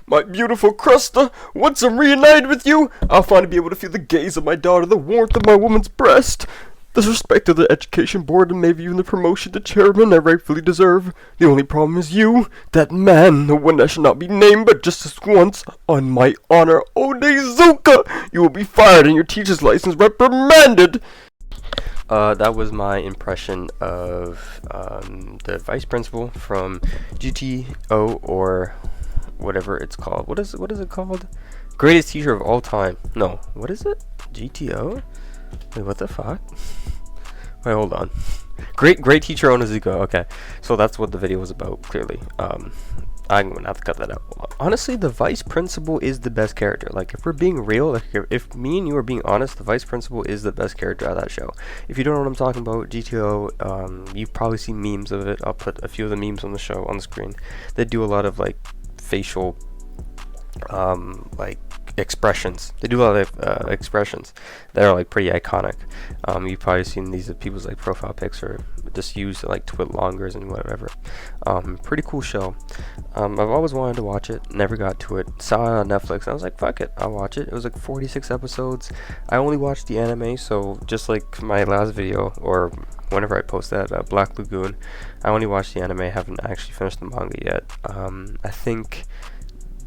My beautiful Crusta, once I'm reunited with you, I'll finally be able to feel the gaze of my daughter, the warmth of my woman's breast. The respect of the education board, and maybe even the promotion to chairman I rightfully deserve. The only problem is you, that man, the one that should not be named, but just this once, on my honor, Onizuka, you will be fired and your teacher's license reprimanded. That was my impression of the vice principal from GTO, or whatever it's called. What is it called? Greatest teacher of all time. No, what is it? GTO? Wait, what the fuck? Wait, hold on. Great teacher Onizuka. Okay, so that's what the video was about. Clearly, I'm gonna have to cut that out. Honestly, the vice principal is the best character. Like, if we're being real, like if me and you are being honest, the vice principal is the best character out of that show. If you don't know what I'm talking about, GTO, you've probably seen memes of it. I'll put a few of the memes on the show on the screen. They do a lot of like facial, like expressions. They do a lot of expressions that are like pretty iconic. You've probably seen these people's like profile pics, or just used to like twit longers and whatever. Pretty cool show. I've always wanted to watch it, never got to it. Saw it on Netflix and I was like, fuck it, I'll watch it. It was like 46 episodes. I only watched the anime, so just like my last video, or whenever I post that, Black Lagoon, I only watched the anime. I haven't actually finished the manga yet. I think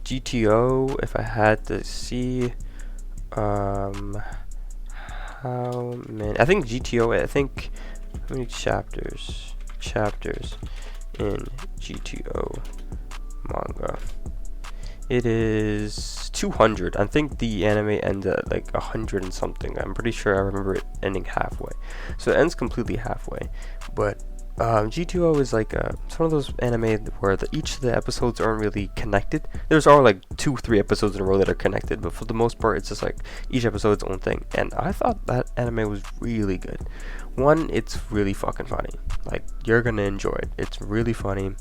GTO, if I had to see, how many, I think GTO, I think, how many chapters in GTO manga? It is 200. I think the anime ends at like 100 and something. I'm pretty sure I remember it ending halfway. So it ends completely halfway. But GTO is like it's one of those anime where each of the episodes aren't really connected. There's all like 2-3 episodes in a row that are connected, but for the most part it's just like each episode's own thing. And I thought that anime was really good. One, it's really fucking funny. Like, you're gonna enjoy it. It's really funny.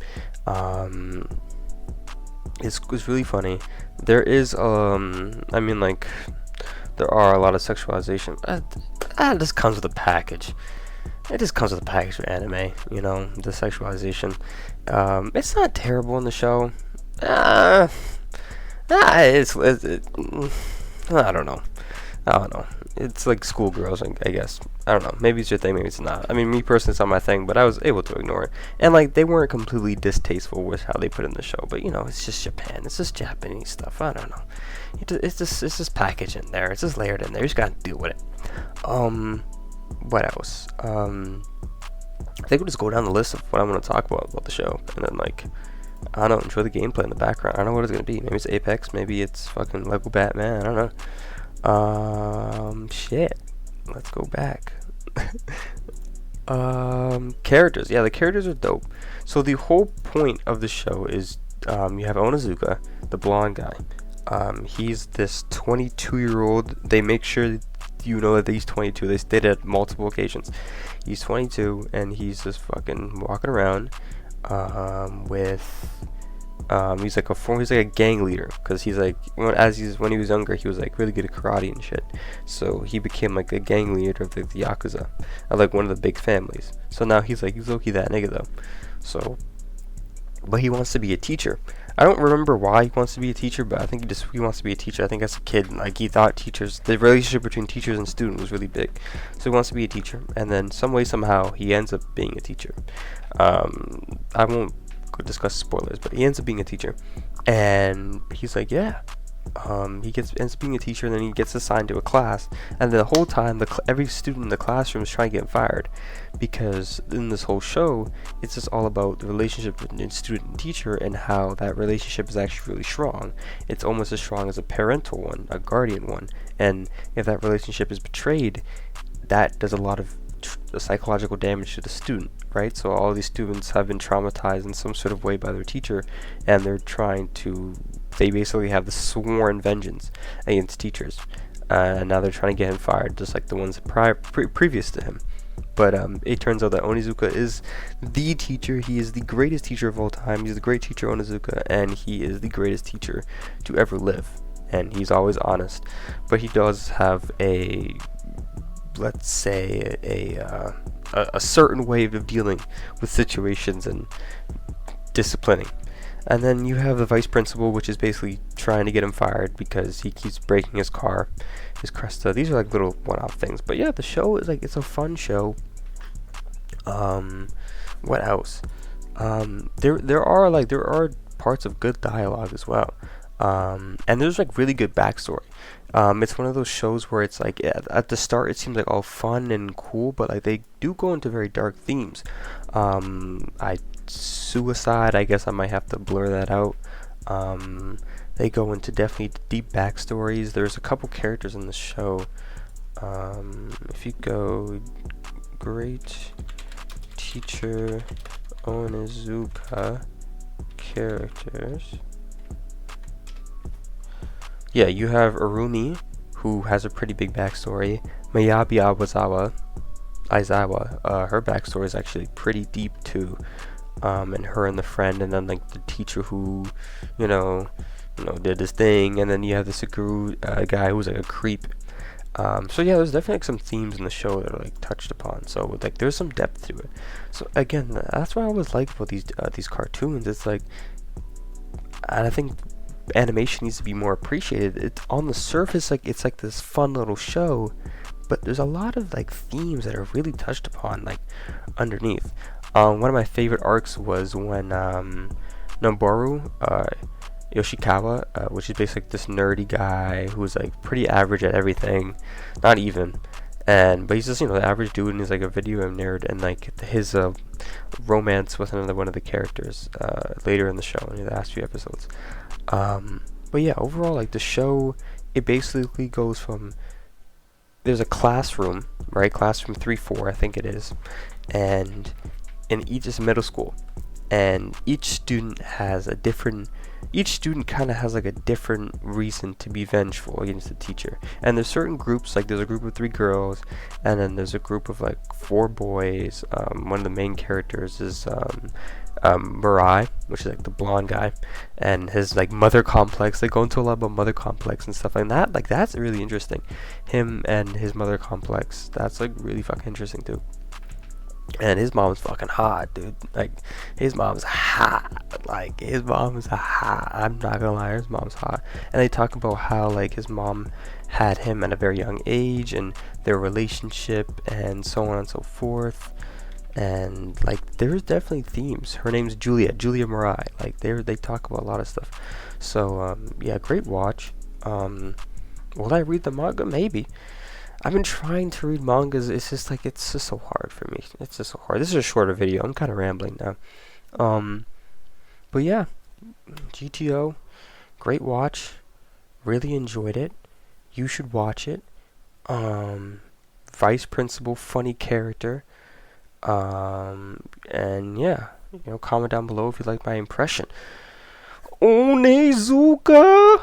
It's really funny. There is I mean, like, there are a lot of sexualization. It just comes with a package. It just comes with a package of anime, you know, the sexualization. It's not terrible in the show. I don't know. It's like schoolgirls, I guess. I don't know. Maybe it's your thing, maybe it's not. I mean, me personally, it's not my thing, but I was able to ignore it. And like, they weren't completely distasteful with how they put it in the show. But you know, it's just Japan. It's just Japanese stuff. I don't know. It's just packaged in there. It's just layered in there. You just gotta deal with it. What else? I think we'll just go down the list of what I'm gonna talk about the show, and then like, I don't know, enjoy the gameplay in the background. I don't know what it's gonna be. Maybe it's Apex. Maybe it's fucking Lego Batman. I don't know. Shit. Let's go back. Characters. Yeah, the characters are dope. So the whole point of the show is, you have Onizuka, the blonde guy. He's this 22-year-old. They make sure you know that he's 22. They stated at multiple occasions. He's 22, and he's just fucking walking around, with he's like a gang leader, because he's like, when he was younger, he was like really good at karate and shit. So he became like a gang leader of the Yakuza, of like one of the big families. So now he's low-key that nigga though. So, but he wants to be a teacher. I don't remember why he wants to be a teacher, but I think he wants to be a teacher. I think as a kid, like, he thought the relationship between teachers and students was really big. So he wants to be a teacher, and then somehow he ends up being a teacher. I won't discuss spoilers, but he ends up being a teacher, and he's like, yeah. He ends up being a teacher, and then he gets assigned to a class, and the whole time every student in the classroom is trying to get him fired, because in this whole show it's just all about the relationship between student and teacher, and how that relationship is actually really strong. It's almost as strong as a parental one, a guardian one, and if that relationship is betrayed, that does a lot of psychological damage to the student, right? So all these students have been traumatized in some sort of way by their teacher, and they basically have the sworn vengeance against teachers, and now they're trying to get him fired, just like the ones previous to him. But it turns out that Onizuka is the teacher. He is the greatest teacher of all time. He's the great teacher Onizuka, and he is the greatest teacher to ever live, and he's always honest. But he does have let's say a certain way of dealing with situations and disciplining. And then you have the vice principal, which is basically trying to get him fired because he keeps breaking his car, his Cresta. These are like little one-off things, but yeah, the show is like, it's a fun show. What else? There are parts of good dialogue as well. And there's like really good backstory. It's one of those shows where it's like at the start it seems like all fun and cool, but like they do go into very dark themes. Suicide, I guess I might have to blur that out. They go into definitely deep backstories. There's a couple characters in the show. If you go Great Teacher Onizuka characters. Yeah, you have Arumi, who has a pretty big backstory. Miyabi Aizawa, her backstory is actually pretty deep too. And her and the friend, and then like the teacher who, did this thing, and then you have the Sakura guy who's like a creep. So yeah, there's definitely like some themes in the show that are like touched upon. So like there's some depth to it. So again, that's what I always like about these cartoons. It's like, and I think animation needs to be more appreciated. It's on the surface like it's like this fun little show, but there's a lot of like themes that are really touched upon like underneath. One of my favorite arcs was when Noboru Yoshikawa, which is basically this nerdy guy who's like pretty average at everything, not even, but he's just the average dude, and he's like a video game nerd, and like his romance with another one of the characters later in the show in the last few episodes. But yeah, overall, like the show, it basically goes from, there's a classroom, right? Classroom 3-4, I think it is, and in each is middle school, and each student kind of has like a different reason to be vengeful against the teacher. And there's certain groups, like there's a group of 3 girls, and then there's a group of like 4 boys. One of the main characters is Mirai, which is like the blonde guy, and his like mother complex. They go into a lot about mother complex and stuff like that. Like that's really interesting. Him and his mother complex. That's like really fucking interesting too. And his mom's fucking hot, dude. Like, his mom's hot. Like, his mom's hot. I'm not gonna lie, his mom's hot. And they talk about how, like, his mom had him at a very young age, and their relationship, and so on and so forth. And, like, there's definitely themes. Her name's Julia Mirai. Like, they talk about a lot of stuff. So, yeah, great watch. Will I read the manga? Maybe. I've been trying to read mangas. It's just so hard for me. It's just so hard. This is a shorter video. I'm kind of rambling now. But yeah, GTO, great watch. Really enjoyed it. You should watch it. Vice principal, funny character. And yeah, comment down below if you like my impression. Onizuka!